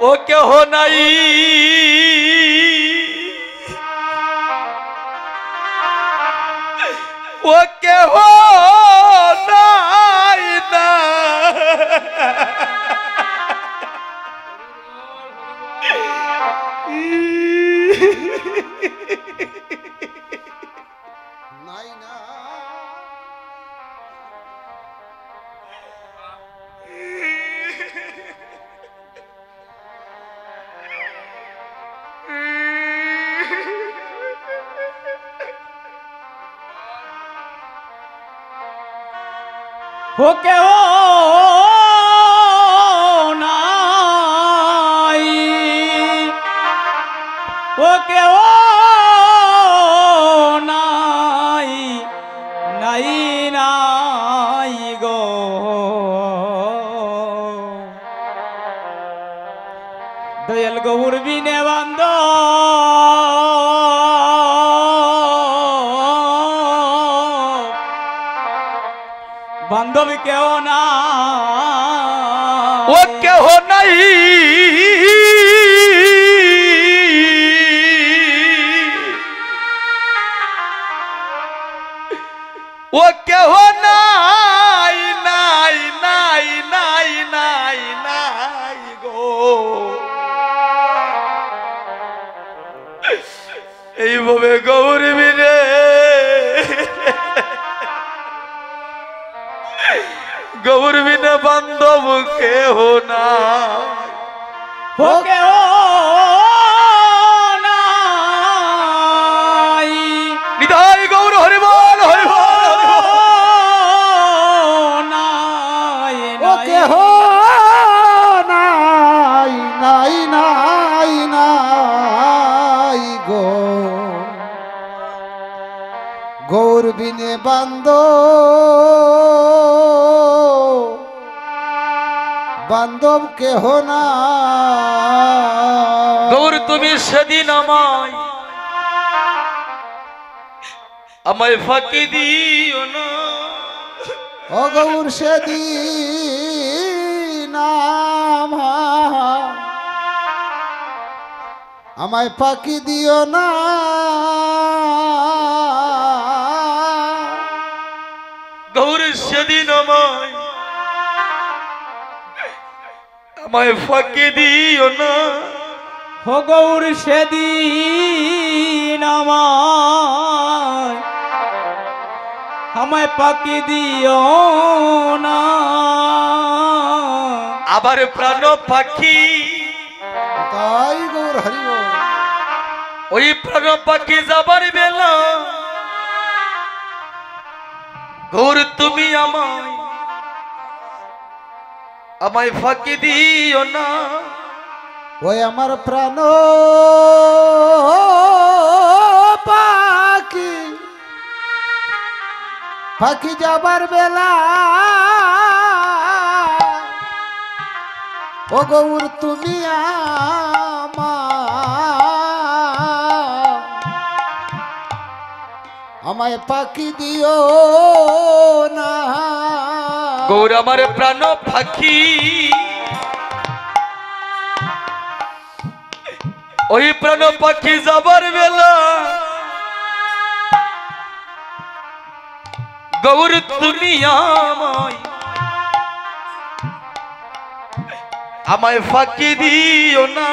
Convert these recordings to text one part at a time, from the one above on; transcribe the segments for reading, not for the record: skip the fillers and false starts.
ও কেহ নাই ও কেহ নাই না নাই না ও কেহ নাই ও কেহ নাই নাই নাই গো দয়াল গৌর বিনে বান্দ বান্ধবী কেউ না ও কেহ নাই ও কেহ নাই নাই নাই নাই নাই নাই গো এইভাবে গৌরী বিনে গৌর বিনে বান্ধব কেহ নাই ও কেহ নাই নিতাই গৌর হরিবল হরিবল নাই ও কেহ নাই নাই নাই নাই গো গৌর বিনে বান্ধব কেহ না গৌর তুমি সেদিন আমায় ফাঁকি দিও না ও গৌর সেদিন আমায় ফাঁকি দিও না গৌর সেদিন আমায় ফাঁকি দিও না ও গৌর সেদিন আমায় পাকি দিও না আবার প্রাণ পাখি তাই গৌর হরি ওই প্রাণ পাখি যাবার বেলা গৌর তুমি আমায় ফাঁকি দিও না ওই আমার প্রাণ পাখি পাখি যাবার বেলা ও গৌর তুমি আমায় পাখি দিও না গৌর আমার প্রাণ পাখি ওই প্রাণ পাখি যাবার বেলা গৌর তুমি আমায় ফাঁকি দিও না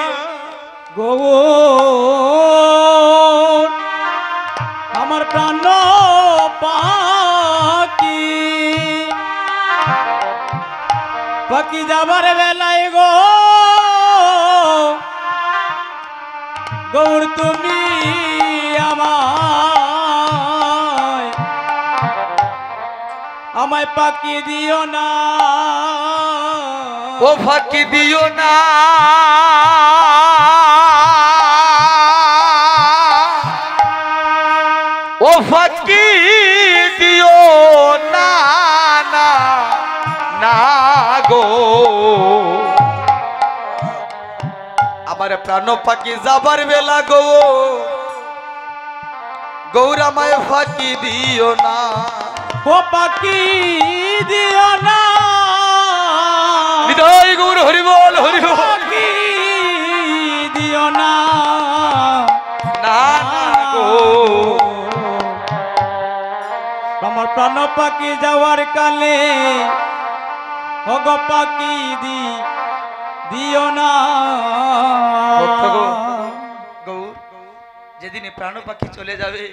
গৌর আমার প্রাণ পাখি পাখি যাবার বেলায় গো গৌর তুমি আমায় পাকি দিও না ও ফাঁকি দিও না ও ফাঁকি দিও না না না গো আমার প্রাণ পাখি যাবার বেলা গো গৌরামায় ফাঁকি দিও না ও পাকি দিও না বিদায় গৌর হরিবল হরিবল পাকি প্রাণ পাখি যাওয়ার কালে ওগো পাখি দিও না গৌর, যেদিন এই প্রাণ পাখি চলে যাবে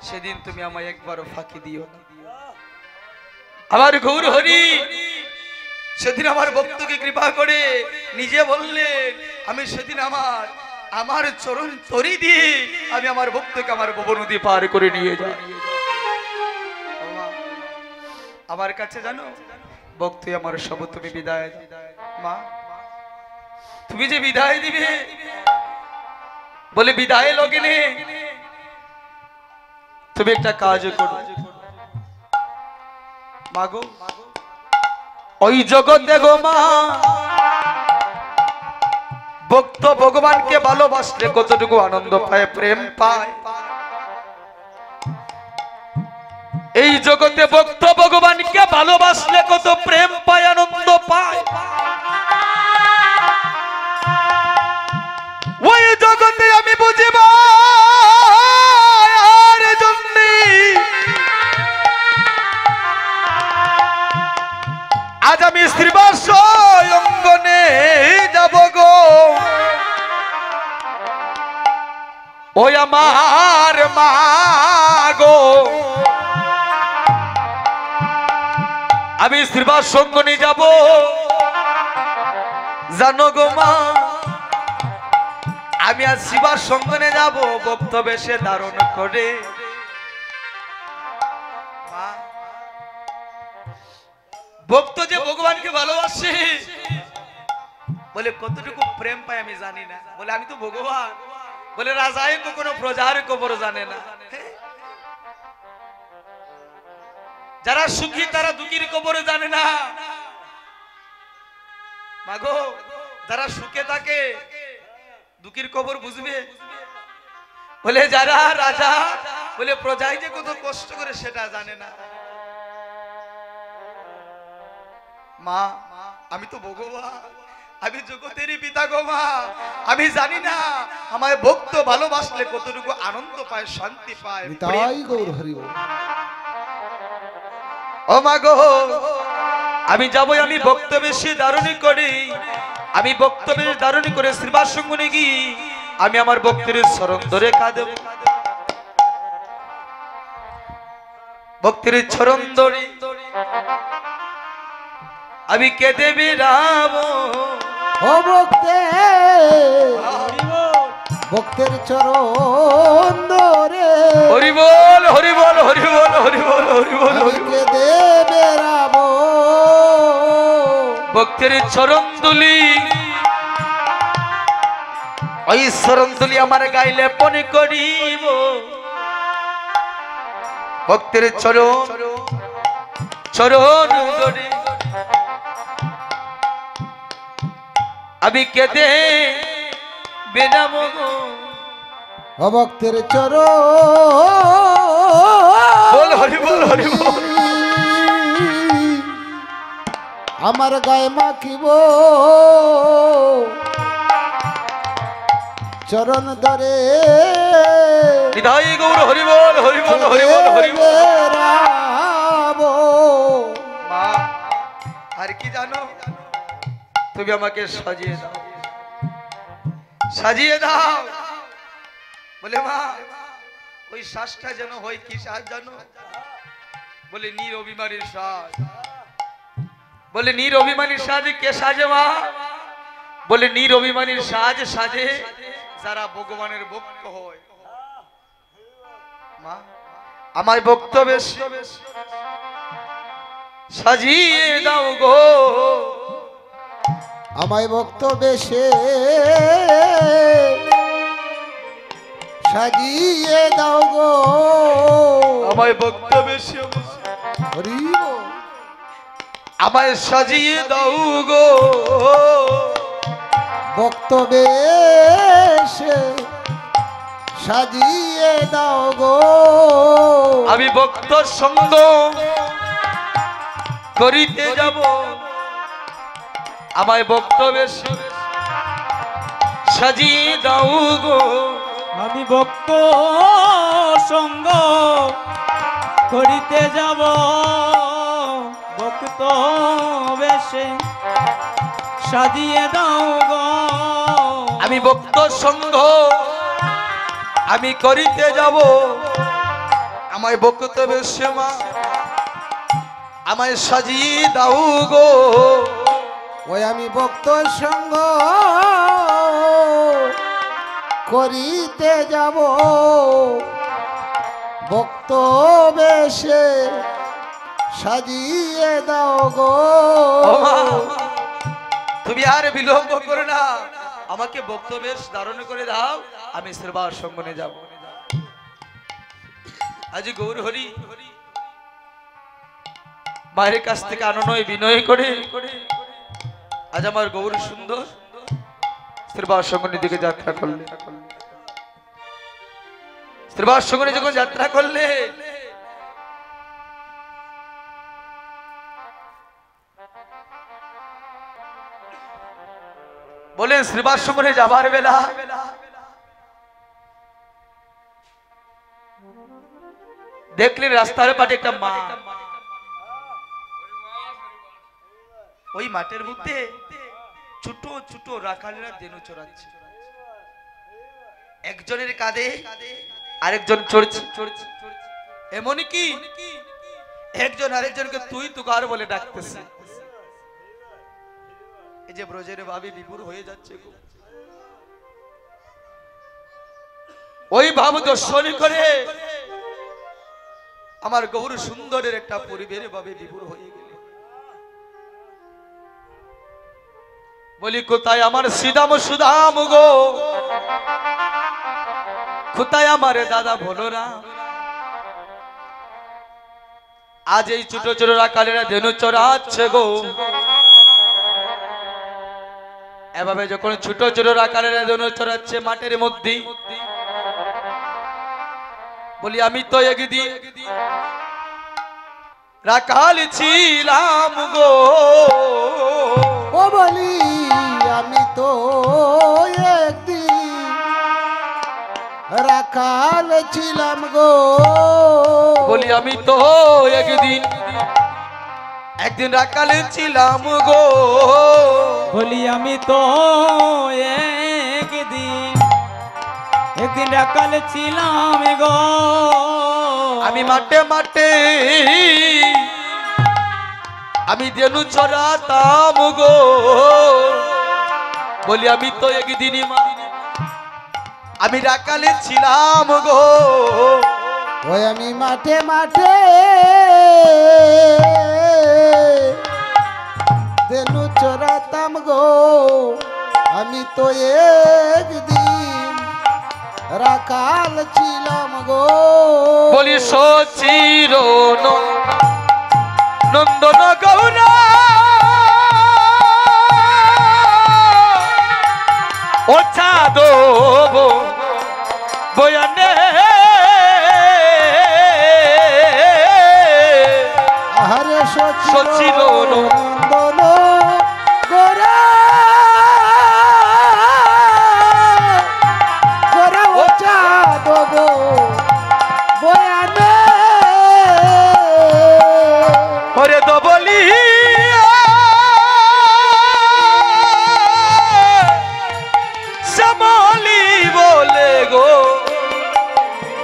সেদিন তুমি আমায় একবারও ফাঁকি দিও না। আমার গৌর হরি সেদিন আমার ভক্তকে কৃপা করে নিজে বললেন, আমি সেদিন আমার চরণ তরি দিয়ে আমি আমার ভক্তকে আমার ভব নদী পার করে নিয়ে যাই। আমার কাছে জানো ভক্ত আমার সব, তুমি বিদায় মা, তুমি যে বিদায় দিবে বলে বিদায় লগিনে তুমি একটা কাজ করো মাগো, ওই জগতে গো মা ভক্ত ভগবানকে ভালোবাসলে কতটুকু আনন্দ পায়, প্রেম পায়। এই জগতে ভক্ত ভগবানকে ভালোবাসলে কত প্রেম পায়, আনন্দ পায়। ওই জগতে আমি বুঝিব আর জন্যে আজ আমি শ্রীবাস অঙ্গনে যাব গো, ওই আমার মা গো, আমি শ্রীবাস অঙ্গনে যাব জানো গো মা, আমি আজ শ্রীবাস অঙ্গনে যাব ভক্ত বেশে ধারণ করে। ভক্ত যে ভগবানকে ভালোবাসে বলে কতটুকু প্রেম পায় আমি জানি না, বলে আমি তো ভগবান, বলে রাজায় কখনো প্রজার খবর জানে না। যারা সুখী তারা দুঃখীর খবর জানে না মাগো, যারা সুখে থাকে দুঃখীর খবর বুঝবে, বলে যারা রাজা বলে প্রজায় যে কত কষ্ট করে সেটা জানে না। মা আমি তো ভগবান, আমি জগতেরই পিতা গো মা, আমি জানি না আমার ভক্ত ভালোবাসলে কতটুকু আনন্দ পায়, শান্তি পায়। তাই গৌর হরি বল। ও মা গো, আমি যাবো, আমি ভক্ত বেশি ধারণী করি, আমি ভক্ত বেশি ধারণী করে শ্রীবাস সঙ্গনে গিয়ে আমি আমার ভক্তের চরণ ধরে কাঁদব, ভক্তের চরণ ধরে আমি কেঁদে বিরাম। ও ভক্তের চরণ ধরে হরি বল হরি বল হরি বল হরি বল হরি বল, কেঁদে বেড়াবো ভক্তের চরণ দুলি, ওই চরণ দুলি আমার গাইলে পনে করিব, ভক্তের চরণ চরণ ধরে আমি কেঁদে বেড়াবো গো। ভক্তের চরণ বল হরি বল হরি বল, আমার গায়ে মাখিব চরণ ধরে হৃদয় গৌর হরি বল হরি বল হরি বল হরি বল। মা আর কি জানো, তুমি আমাকে সাজিয়ে দাও, সাজিয়ে দাও। বলে মা ওই শ্বাসটা যেন হয় কি শ্বাস জানো, বলে নীর অভিমানীর শ্বাস, বলে নীর অভিমানীর সাজে কে সাজে মা, বলে নীর অভিমানীর সাজ সাজে যারা ভগবানের ভক্ত হয়। মা আমায় ভক্ত বেশ সাজিয়ে দাও গো, আমায় ভক্ত বেশে সাজিয়ে দাও গো, আমায় ভক্ত বেশে হরি বল। আমায় সাজিয়ে দাও গো, ভক্ত বেশে সাজিয়ে দাও গো, আমি ভক্ত সঙ্গ করিতে যাব, আমায় ভক্ত বেশে সাজিয়ে দাও গো, আমি ভক্ত সঙ্গ করিতে যাব ভক্ত বেশে সাজিয়ে দাও গো আমি ভক্ত সঙ্গ আমি করিতে যাব আমায় ভক্ত বেশে মা আমায় সাজিয়ে দাও গো ওই আমি ভক্ত সঙ্গ করিতে যাব ভক্ত বেশে সাজিয়ে দাও গো ও মা, তুমি আর বিলম্ব করো না আমাকে ভক্ত বেশ ধারণ করে দাও আমি সেবার সঙ্গনে যাব আজ গৌর হরি মায়ের কাছ থেকে আনন্দ বিনয় করে আজ আমার গৌর সুন্দর সেবার সঙ্গনের দিকে যাত্রা করলে সেবার সঙ্গনে যখন যাত্রা করলে বলেন শ্রীবাসমনে যাবার বেলা দেখলেন রাস্তার পাটে একটা মা ওই মাঠের মধ্যে ছোট ছোট রাখালেরা দেনু চড়াচ্ছে একজনের কাঁধে আরেকজন চড়ছে এমনই কি একজন আরেকজনকে তুই তুকার বলে ডাকতেছে এই যে ব্রজের ভাবে বিপুর হয়ে যাচ্ছে ওই ভাব দর্শন করে আমার গৌর সুন্দরের একটা পরিবের ভাবে বিপুর হয়ে গেল বলি কোথায় আমার সিদাম সুদাম গো কোথায় আমার দাদা বলো না আজ এই ছোট ছোট রাখালেরা ধেনু চড়াচ্ছে গো এভাবে যখন ছোট ছোট রাখালেরা ধেনু চড়াচ্ছে মাঠের মধ্যে বলি আমি তো একদিন রাখাল ছিলাম গো ও বলি আমি তো একদিন রাখাল ছিলাম গো বলি আমি তো একদিন রাখাল ছিলাম গো বলি আমি তো একদিন রাখাল ছিলাম গো আমি মাঠে মাঠে আমি দেনু চড়াতাম গো বলি আমি তো একদিনই আমি রাখালে ছিলাম গো ওই আমি মাঠে মাঠে দেনু চড়াতাম গো আমি তো একদিন রাখাল ছিলাম গো বলি সচির নন্দন গৌরা ও চাঁদব বয়ানে আরে সচির নন্দন গোরা গোরা ও চাঁদব বয়ানে ওরে দবলি শ্যামলি বলে গো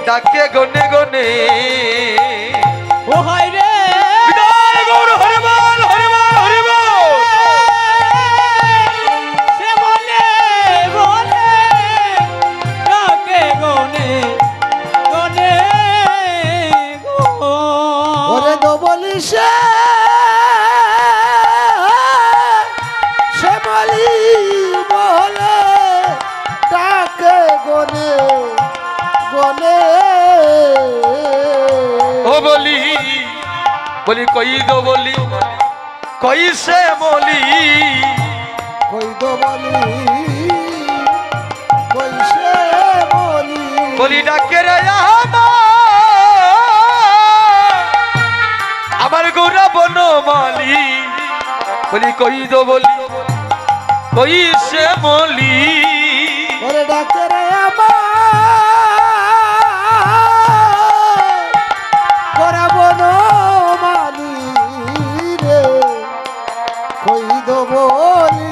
ডাকে গনে গনে ও হায় রে বিদায় গৌর হরিবল হরিবল হরিবল সে বলে বলে ডাকে গনে গনে গো ওরে দবলি সে বলি বলে ডাকে গনে গনে ও বলি বলি কই দো বলি কই সে বলি কই দবলি কই সে বলি বলি ডাকে রে আমার গৌরা বনমালি বলি কই দো বলি কই সে বলি ওরে ডাকে রে আমার গোরা বলি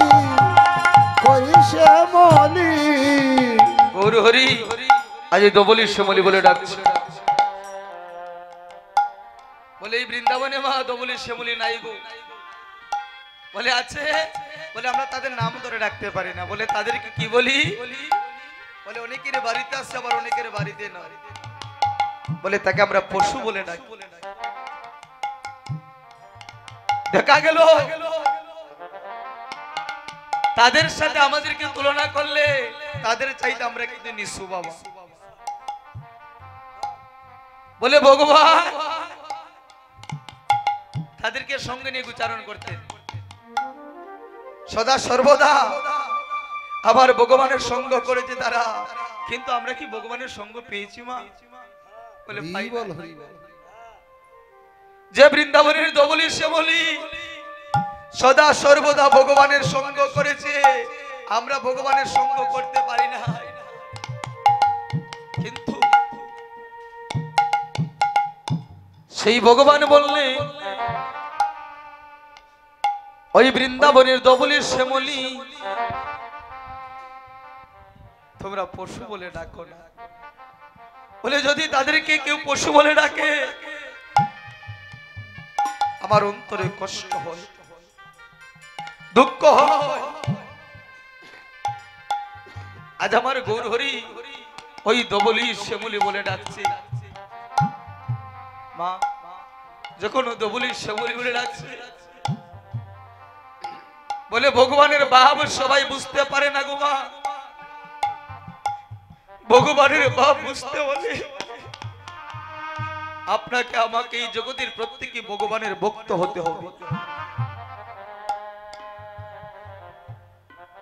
কই শ্যামলি গৌর হরি আজ এই দবলির শ্যামলি বলে ডাকছে। বলে এই বৃন্দাবনে মা দবলির শ্যামলি নাই গো। বলে আছে। বলে আমরা তাদের নাম ধরে ডাকতে পারি না। বলে তাদেরকে কি বলি? বলে অনেকের বাড়িতে আসছে আবার অনেকের বাড়িতে না। বলে তাকে আমরা পশু বলে ডাকি। দেখা গেল তাদের সাথে আমাদেরকে তুলনা করলে তাদের চাইতে আমরা কিন্তু নিঃস্ব বাবা। বলে ভগবান তাদেরকে সঙ্গে নিয়ে উচ্চারণ করতেন সদা সর্বদা। আবার ভগবানের সঙ্গ করেছে তারা, কিন্তু আমরা কি ভগবানের সঙ্গ পেয়েছি মা? বলে পাই হরি বল হরি বল। যে বৃন্দাবনের দবলি শ্যামলি সদা সর্বদা ভগবানের সঙ্গ করেছে, আমরা ভগবানের সঙ্গ করতে পারি না। কিন্তু সেই ভগবান বললে ওই বৃন্দাবনের দবলির শ্যামলি তোমরা পশু বলে ডাকো না। বলে যদি তাদেরকে কেউ পশু বলে ডাকে আমার অন্তরে কষ্ট হয়, দুঃখ হয়। আজ আমার গৌর হরি ওই দবলি শ্যামলি বলে ডাকছে মা। যখন দবলি শ্যামলি বলে ডাকছে বলে ভগবানের ভাব সবাই বুঝতে পারে না গো মা। ভগবানের ভাব বুঝতে হলে আপনাকে আমাকে এই জগতের প্রত্যেকই ভগবানের ভক্ত হতে হবে।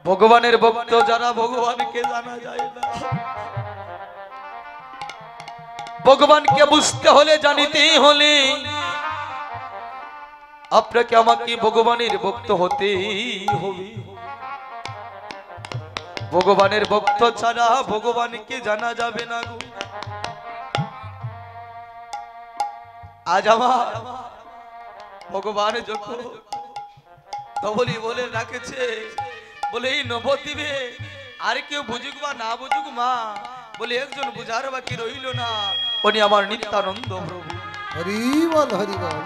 ভগবানের ভক্ত যারা ভগবানকে জানা যায় না। ভগবানকে বুঝতে হলে জানিতে হলে আপনাকে আমাকে ভগবানের ভক্ত হতে হবে। ভগবানের ভক্ত ছাড়া ভগবানকে জানা যাবে না গো। আজ আমার ভগবান যখন তবলি বলে রাখেছে, বলে এই নবদ্বীপে আর কেউ বুঝুক বা না বুঝুক মা, বলে একজন বুঝার বাকি রইল না, উনি আমার নিত্যানন্দ প্রভু। হরি বল হরি বল।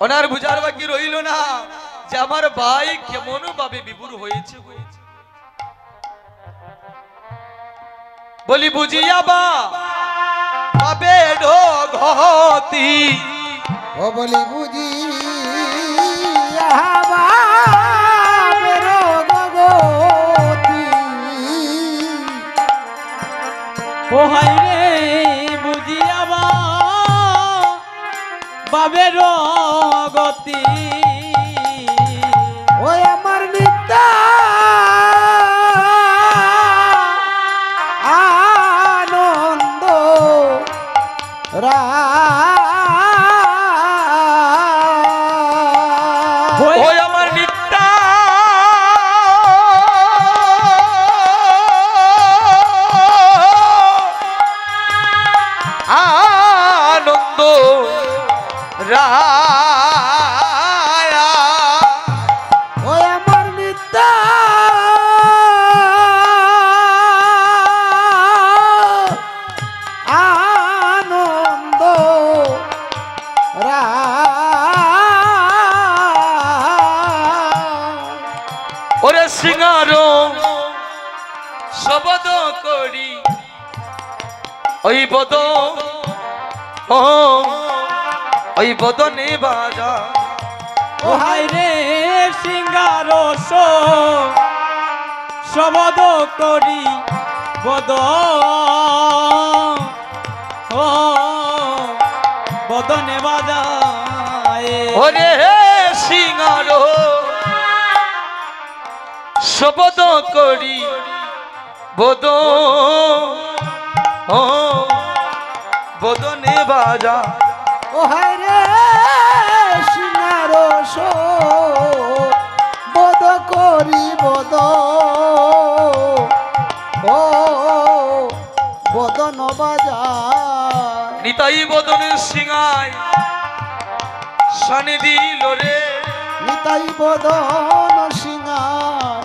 ওনার বুঝার বাকি রইল না যে আমার ভাই কেমন ভাবে বিভুর হয়েছে। বলি বুঝিয়া বাবে ঘতি ও বলি বুঝি ও হাই রে বুঝিয়া বাবের গতি ওই আমার নিত্যা আনন্দ ওই আমার নিত্যা আনন্দ রায়া। ওই আমার নিত্যা আনন্দ ওরে সিঙ্গার শবদ করি ওই বদ ওই বদনে বাজা। ও হাই রে সিঙ্গার শবদ করি বদ ও বদনে বাজায়। ওরে সিঙ্গার শবদ করি বদ বদনে বাজা। ও হায় রে সিনার বদ করি বদ ও বদন বাজায়। নিতাই বদনের সিংহায় শানি দিল রে নিতাই বদন সিংহার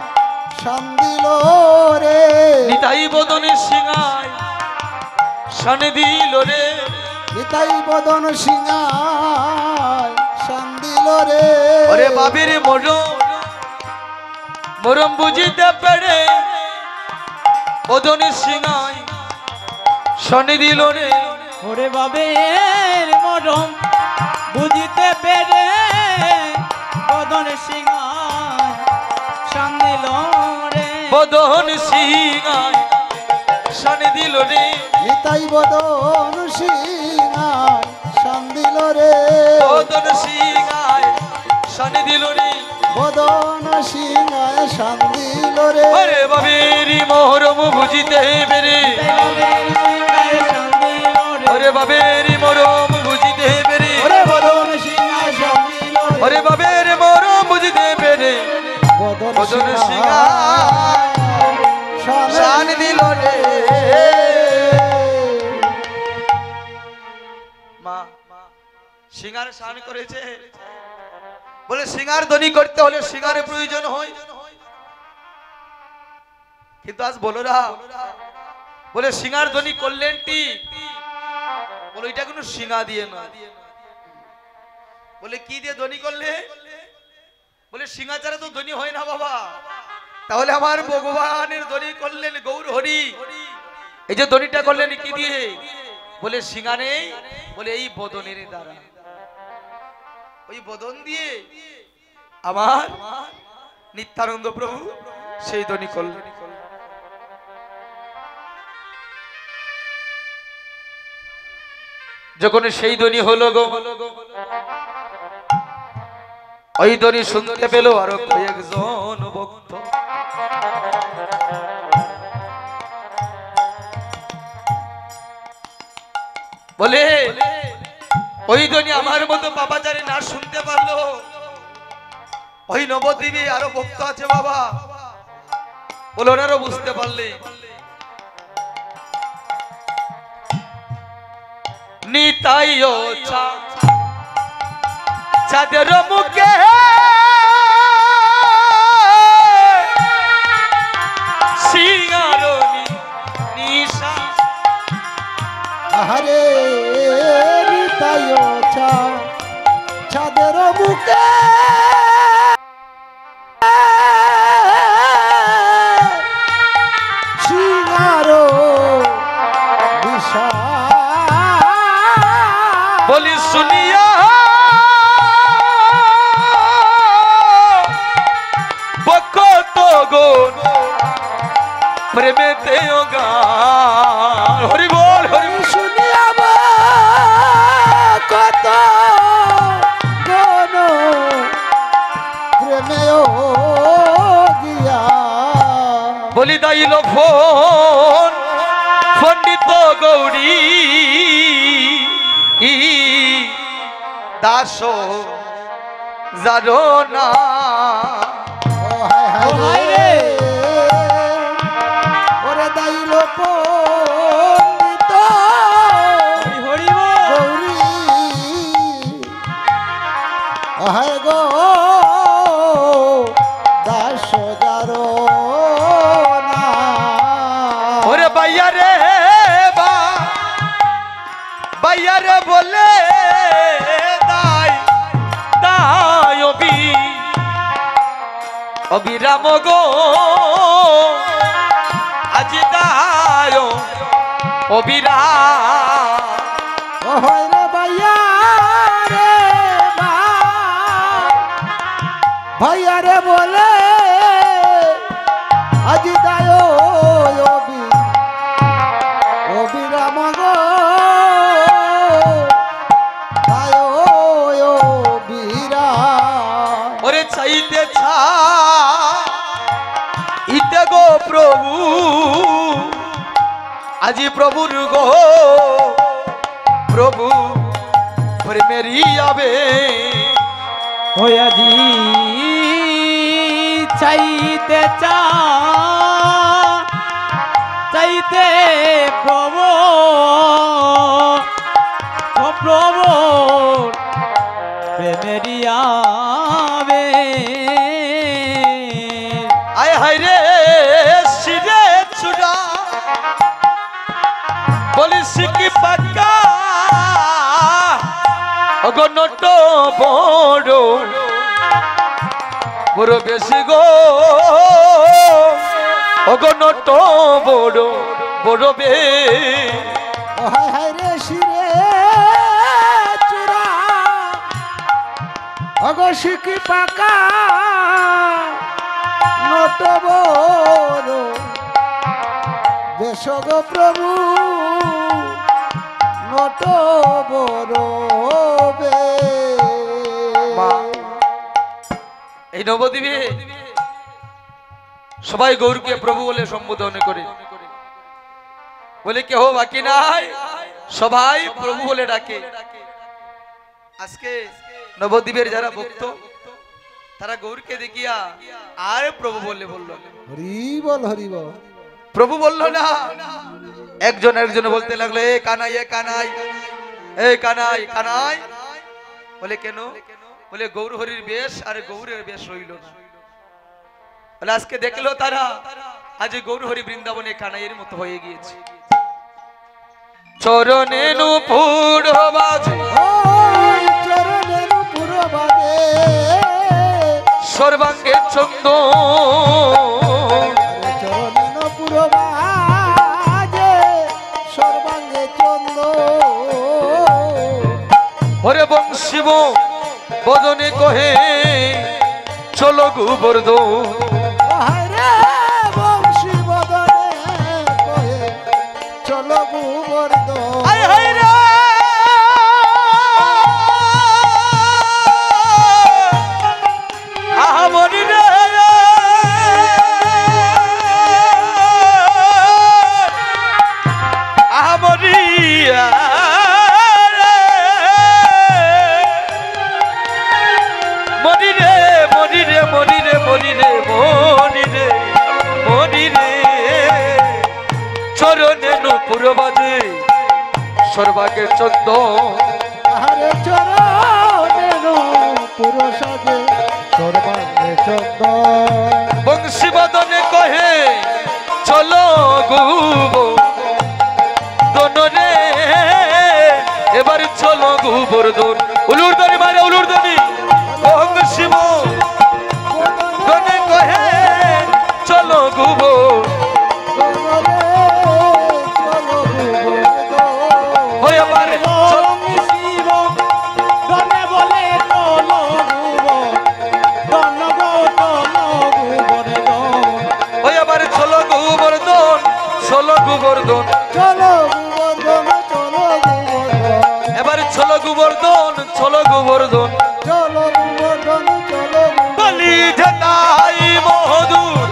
শান দিল রে নিতাই বদনে সিংহায় শানি দিল রে নিতাই বদন সিংহার শান দিল রে ওরে বাবির মরম মরম বুঝিতে পেরে বদনে সিংহায় শানি দিল রে ওরে বাবের মরম বুঝিতে পেরে বদন সিংহায় শান দিল রে বদন সিংহায় শানি দিল রে নিতাই বদন সিংহার শান দিল রে বদন সিংহায় শানি দিল রে বদন সিংহায় শান দিল রে ওরে বাবির মরম বুঝিতে পেরে ওরে বাবের মরম বুঝিতে পেরে ওরে বদন সিংহায় শান দিল রে ওরে বাবের মরম বুঝিতে পেরে বদন বদন সিংহায় শান শান দিল রে মা সিঙ্গার শান করেছে বলে সিঙ্গার ধ্বনি করতে হলে সিঙ্গারের প্রয়োজন হয় কিন্তু আজ বলো না বলে সিঙ্গার ধ্বনি করলেন ঠিক বলে এটা কোনো সিঙ্গা দিয়ে না বলে কি দিয়ে ধ্বনি করলে বলে সিঙ্গা ছাড়া তো ধ্বনি হয় না বাবা তাহলে আমার ভগবানের ধ্বনি করলেন গৌর হরি এই যে ধ্বনিটা করলেন কি দিয়ে বলে সিঙ্গা নেই বলে এই বদনের দ্বারা ওই বদন দিয়ে আমার নিত্যানন্দ প্রভু সেই ধ্বনি করলেন যখন সেই ধ্বনি হলো গো ওই ধ্বনি শুনতে পেল আরো কয়েকজন ভক্ত বলে ওই ধ্বনি আমার মতো পাপাচারে না শুনতে পারলো ওই নবদ্বীপে আরো ভক্ত আছে বাবা বলে ওনারও বুঝতে পারলে নিতাই ও চাঁদের মুখে সিঙ্গারনি নিশা আহারে নিতাই চাঁদের বুকে সিঙ্গারো বিষা বলি শুনিয়া বকত গুণ প্রেমেতে গান হরি বল হরি বল। শুনিয়াব কত গণ প্রেমেও গিয়া বলি দাইল ফোন পণ্ডিত গৌরী দাস জানো না ও হায় ও হায় হায় রে। রে ওরে দাইল পণ্ডিত হরি হরি বল। গৌরী ও হায় গো দাস যারো না ওরে বাইয়া রে বা বাইয়া রে বলে দাই দাই অবিরাম গো আজি দায় অবিরাম ও হয় রে ভাইয়া রে ভাইয়া রে বলে আজি দায় অবিরাম গো দায় অবিরাম ওরে চাইতে ছা ইতে গো প্রভু আজি প্রভুর গো প্রভু প্রেমেরি আবে হয়াজি চাইতে চাইতে প্রভু ও প্রভু প্রেমের কি পাকা অগণট বড় বড় বেশি গো অগণট বড় বড় বে ও হায় হায় রে শিরে চূড়া অগশিকি পাকা নট বড় বেশ গো প্রভু নট বড় বে মা, এই নবদ্বীপে সবাই গৌরকে প্রভু বলে সম্বোধন করে, বলে কেহ বাকি নাই, সবাই প্রভু বলে ডাকে। আজকে নবদ্বীপের যারা ভক্ত তারা গৌরকে দেখিয়া আর প্রভু বললে বলল না। হরি বল প্রভু বলল না, একজন একজন বলতে লাগলো এ কানাই এ কানাই এ কানাই কানাই। বলে কেন? বলে গৌর হরির বেশ আর গৌরের বেশ হইল না। বলে আজকে দেখলো তারা আজ গৌর হরি বৃন্দাবনে কানাইয়ের মতো হয়ে গিয়েছে। চরণে নূপুর বাজে চরণে নূপুর বাজে সর্বাঙ্গে চন্দ চরণে নূপুর বাজে সর্বাঙ্গে চন্দ হরে বংশিব বদনে কহে চলো গোবর্ধ হায়রে বংশী বদনে কহে চলো গোবর্ধ আয় হায় রে আহা মরি রে আহা মরিয়া মরি রে মরি রে মরি রে মরি রে মরি রে মরি রে চরণে নূপুর বাজে সর্বাগে চন্দ আহারে চরণে নূপুর সাজে সর্বাঙ্গে চন্দ বংশী বদনে কহে চলো গুব দনরে এবার চলো গোবর্ধন উলুর দনি মারে উলুর দনি বংশী বদনে কহে চলো গুব হয়ে পারে শিব ধনে বলে চলো গুব ধন গো চলো গুবরে হয়ে পারে চলো গোবর্ধন চলো গোবর্ধন চলো গোবর্ধন চলো গোবর্ধন এবার চলো গোবর্ধন চলো গোবর্ধন চলো গোবর্ধন চলো বলি যেতাই মধুর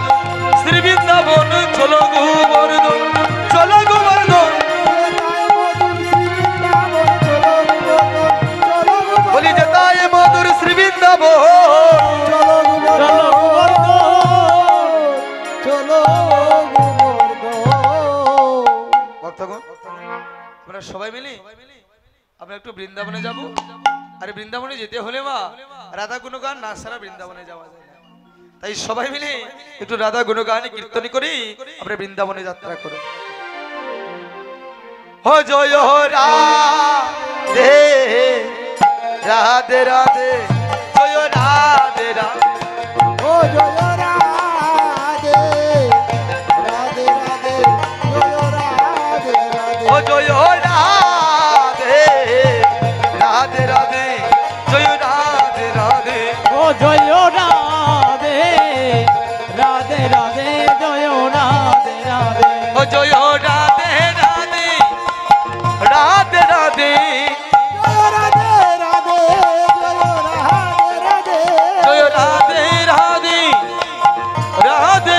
শ্রী বৃন্দাবন চলো গোবর্ধন চলো গোবর্ধন বলি যেতাই মধুর শ্রী বৃন্দাবন চলো চলো চলো ভক্তগণ আমরা সবাই মিলে আমরা একটু বৃন্দাবনে যাব। আরে বৃন্দাবনে যেতে হলে মা রাধা গুণগান না ছাড়া বৃন্দাবনে যাওয়া যায় না। তাই সবাই মিলে একটু রাধা গুণগান কীর্তন করি আমরা বৃন্দাবনে যাত্রা করব। हो जय हो राधे राधे राधे जय राधे राधे ও জয় রাধে রাধে রাধে জয় রাধে রাধে हो जय हो राधे राधे राधे जय राधे राधे ও জয় রাধে রাধে রাধে জয় রাধে রাধে हो जय हो राधे राधे राधे राधे জয় রাধে রাধে জয় রাধে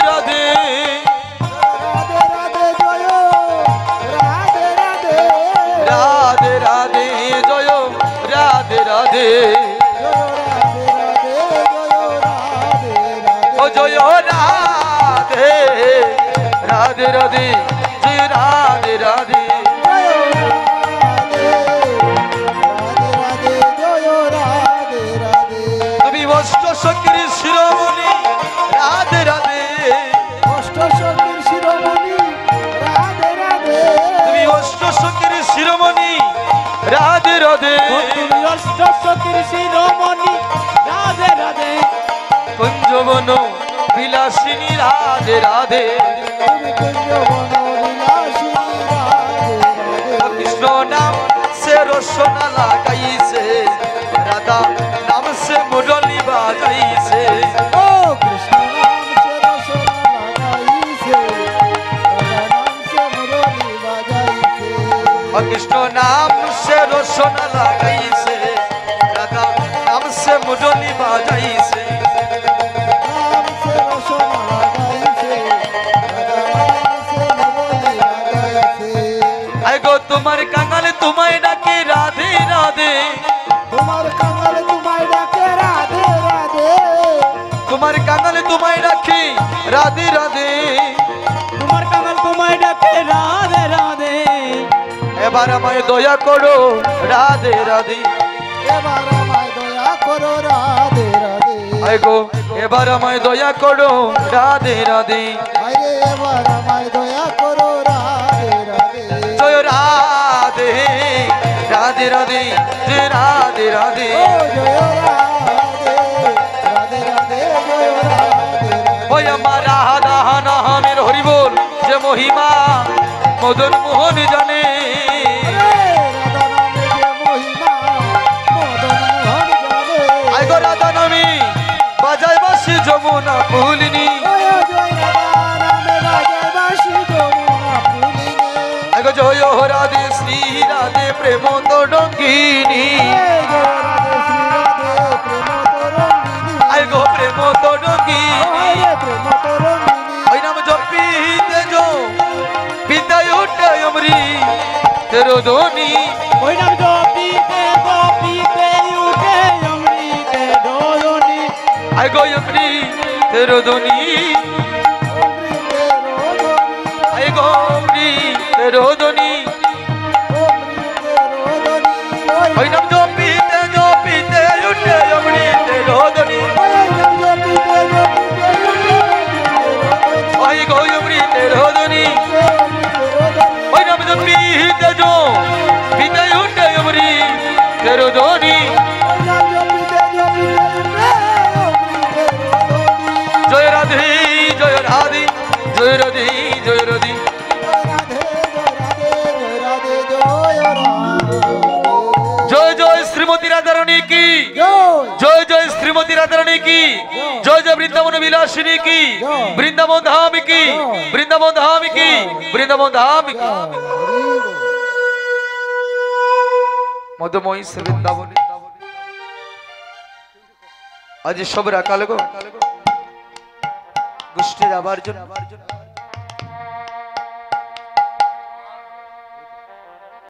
রাধে जय राधे राधे राधे राधे রাধে রাধে জয় রাধে রাধে राधे राधे जय राधे राधे তুমি অষ্ট সখীর শিরোমণি রাধে রাধে তুমি অষ্ট সখীর অষ্ট সখীর শিরোমণি রাধে রাধে কুঞ্জবন বিলাসিনী রাধে রাধে তুমি কুঞ্জবন বিলাসিনী রাধে রাধে। কৃষ্ণ নাম সে রসনা লাগাইছে রাধা নাম সে মুরলি বাজাইছে ও কৃষ্ণ নাম সে রসনা লাগাইছে, রাধা নাম সে মুরলি বাজাইছে। কৃষ্ণ নাম সে রসনা লাগাইছে রাধা নাম সে মুরলি বাজাইছে নাম সে রসনা লাগাইছে, রাধা নাম সে মুরলি বাজাইছে। আই গো তোমার কাঙাল তোমায় ডাকে রাধে রাধে তোমার কাঙাল তোমায় ডাকে রাধে রাধে। তোমার কাঙাল তোমায় ডাকে রাধে রাধে তোমার কাঙাল তোমায় ডাকে রাধে রাধে এবার আমায় দয়া করো রাধে রাধে এবার আমায় দয়া করো রাধে রাধে। আই গো এবার আমায় দয়া করো রাধে রাধে আরে এবার আমায় দয়া করো রাধে রাধে। জয় রাধে রাধে রাধে জয় রাধে রাধে ও জয় রাধে রাধে রাধে জয় রাধে রাধে। ওই আমার রাধা নামের হরি বল যে মহিমা মদন মোহন জানে রাধা নামে যে মহিমা মদন মোহন জানে। আই গো রাধা নামে বাজায় বাসি যমুনা ভুলিনি জয় জয় রাধা নামে বাজায় বাঁশি যমুনা পুলিনে। আই গো জয় রাধে শ্রী রাধে প্রেম তরঙ্গিনী জয় রাধে শ্রী রাধে প্রেম তরঙ্গিনী। আই গো প্রেম তরঙ্গিনী রে প্রেম তরঙ্গিনী। ওই নাম জপিতে যো বিদায় উঠে অমরি তেরো ধ্বনি ওই নাম জপিতে জপিতে উঠে অমৃতে ডোলনি আই গো অমরি তেরো ধ্বনি অমৃতে রোদনী। আই গো অমরি তেরো ধ্বনি অমৃতে রোদনী। ওই নাম জপিতে জপিতে উঠে অমরি তেরো ধ্বনি আই গো অমরি তেরো ধ্বনি ওই নাম জপিতে যো বিদায় উঠে অমরি তেরো ধ্বনি জয় রাধে জয় রাধে জয় রাধে জয় রাধে জয় জয় শ্রীমতী রাধারানী কি জয় জয় শ্রীমতী রাধারানী কি জয় জয় বৃন্দাবন বিলাসিনী কি বৃন্দাবন ধাম কি বৃন্দাবন ধাম কি বৃন্দাবন ধাম কি মধুময়ী শ্রী বৃন্দাবন আজ সব রাখাল গো গোষ্ঠী যাবার জন্য